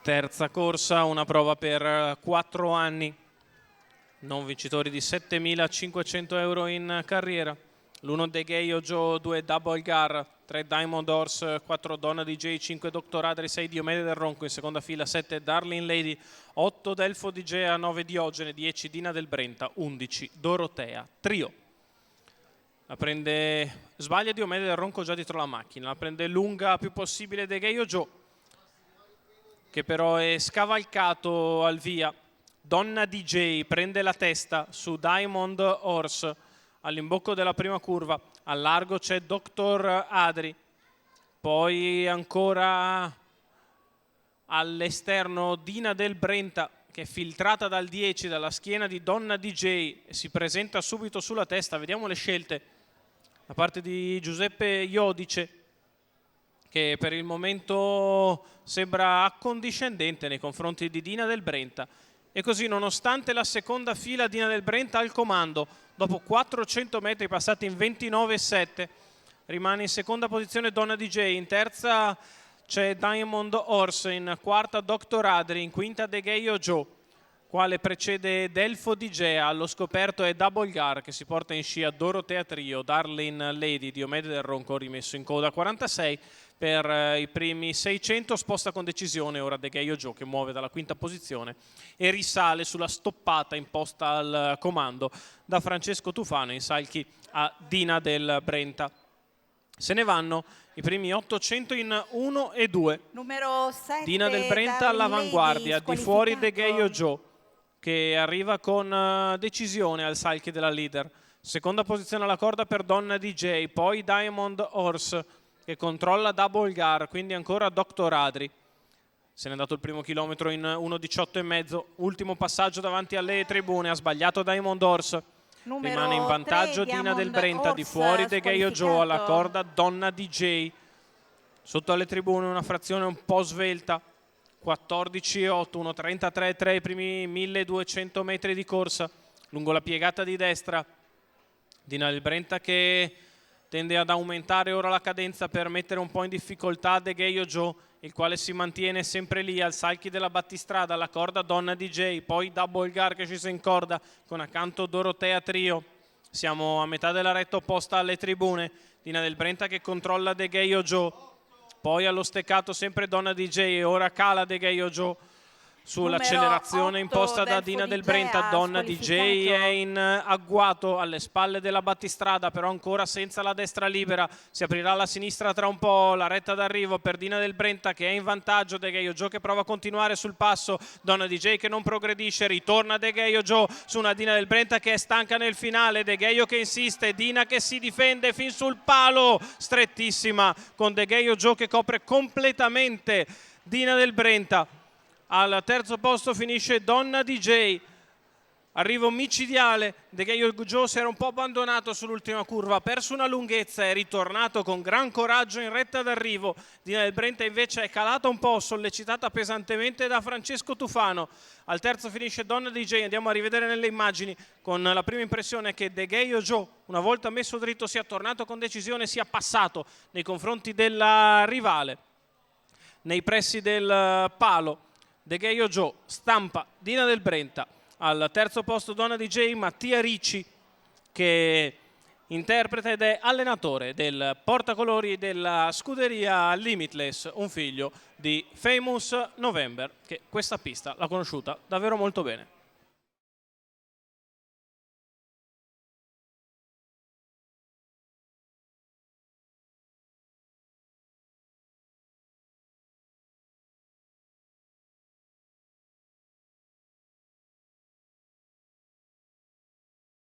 Terza corsa, una prova per 4 anni, non vincitori di 7.500 euro in carriera. L'1 De Gheio Joe, 2 Double Gar, 3 Diamond Horse, 4 Donna DJ, 5 Dr. Adri, 6 Diomede del Ronco, in seconda fila 7 Darling Lady, 8 Delfo Digea, 9 Diogene, 10 Dina del Brenta, 11 Dorotea Trio. La prende, sbaglia Diomede del Ronco già dietro la macchina, la prende lunga più possibile De Gheio Joe, che però è scavalcato al via. Donna DJ prende la testa su Diamond Horse all'imbocco della prima curva. Al largo c'è Dr. Adri, poi ancora all'esterno Dina del Brenta, che è filtrata dal 10 dalla schiena di Donna DJ e si presenta subito sulla testa. Vediamo le scelte da parte di Giuseppe Iodice, che per il momento sembra accondiscendente nei confronti di Dina del Brenta. E così, nonostante la seconda fila, Dina del Brenta al comando, dopo 400 metri passati in 29,7, rimane in seconda posizione Donna DJ, in terza c'è Diamond Horse, in quarta Dr. Adri, in quinta De Gheio Joe, quale precede Delfo Digea. Allo scoperto è Double Gar, che si porta in scia Dorotea Trio, Darling Lady, Diomede del Ronco rimesso in coda 46. Per i primi 600 sposta con decisione ora De Gheio Joe, che muove dalla quinta posizione e risale sulla stoppata imposta al comando da Francesco Tufano in salchi a Dina del Brenta. Se ne vanno i primi 800 in 1 e 2. Numero 7, Dina del Brenta all'avanguardia, di fuori De Gheio Joe, che arriva con decisione al salchi della leader. Seconda posizione alla corda per Donna DJ, poi Diamond Horse, che controlla Double Gar, quindi ancora Dr. Adri. Se n'è andato il primo chilometro in 1,18,5, ultimo passaggio davanti alle tribune, ha sbagliato Diamond Horse. Rimane in vantaggio Dina del Brenta, di fuori De Gheio Joe, alla corda Donna DJ. Sotto alle tribune una frazione un po' svelta, 14,8, 1,33,3 i primi 1200 metri di corsa. Lungo la piegata di destra, Dina del Brenta che tende ad aumentare ora la cadenza per mettere un po' in difficoltà De Gheio Joe, il quale si mantiene sempre lì al salchi della battistrada, alla corda Donna DJ, poi Double Gar che scese in corda con accanto Dorotea Trio. Siamo a metà della retta opposta alle tribune, Dina del Brenta che controlla De Gheio Joe, poi allo steccato sempre Donna DJ e ora cala De Gheio Joe sull'accelerazione imposta da Dina del Brenta. Donna DJ è in agguato alle spalle della battistrada, però ancora senza la destra libera. Si aprirà la sinistra tra un po', la retta d'arrivo per Dina del Brenta che è in vantaggio. De Gheio Joe che prova a continuare sul passo, Donna DJ che non progredisce, ritorna De Gheio Joe su una Dina del Brenta che è stanca nel finale. De Gheio che insiste, Dina che si difende fin sul palo, strettissima con De Gheio Joe che copre completamente Dina del Brenta. Al terzo posto finisce Donna DJ, arrivo micidiale. De Gheio Joe si era un po' abbandonato sull'ultima curva, ha perso una lunghezza, è ritornato con gran coraggio in retta d'arrivo. Dina del Brenta invece è calata un po', sollecitata pesantemente da Francesco Tufano. Al terzo finisce Donna DJ, andiamo a rivedere nelle immagini con la prima impressione che De Gheio Joe, una volta messo dritto, sia tornato con decisione, sia passato nei confronti della rivale. Nei pressi del palo De Gheio Joe stampa Dina del Brenta. Al terzo posto Donna DJ Mattia Ricci, che interpreta ed è allenatore del portacolori della scuderia Limitless, un figlio di Famous November, che questa pista l'ha conosciuta davvero molto bene.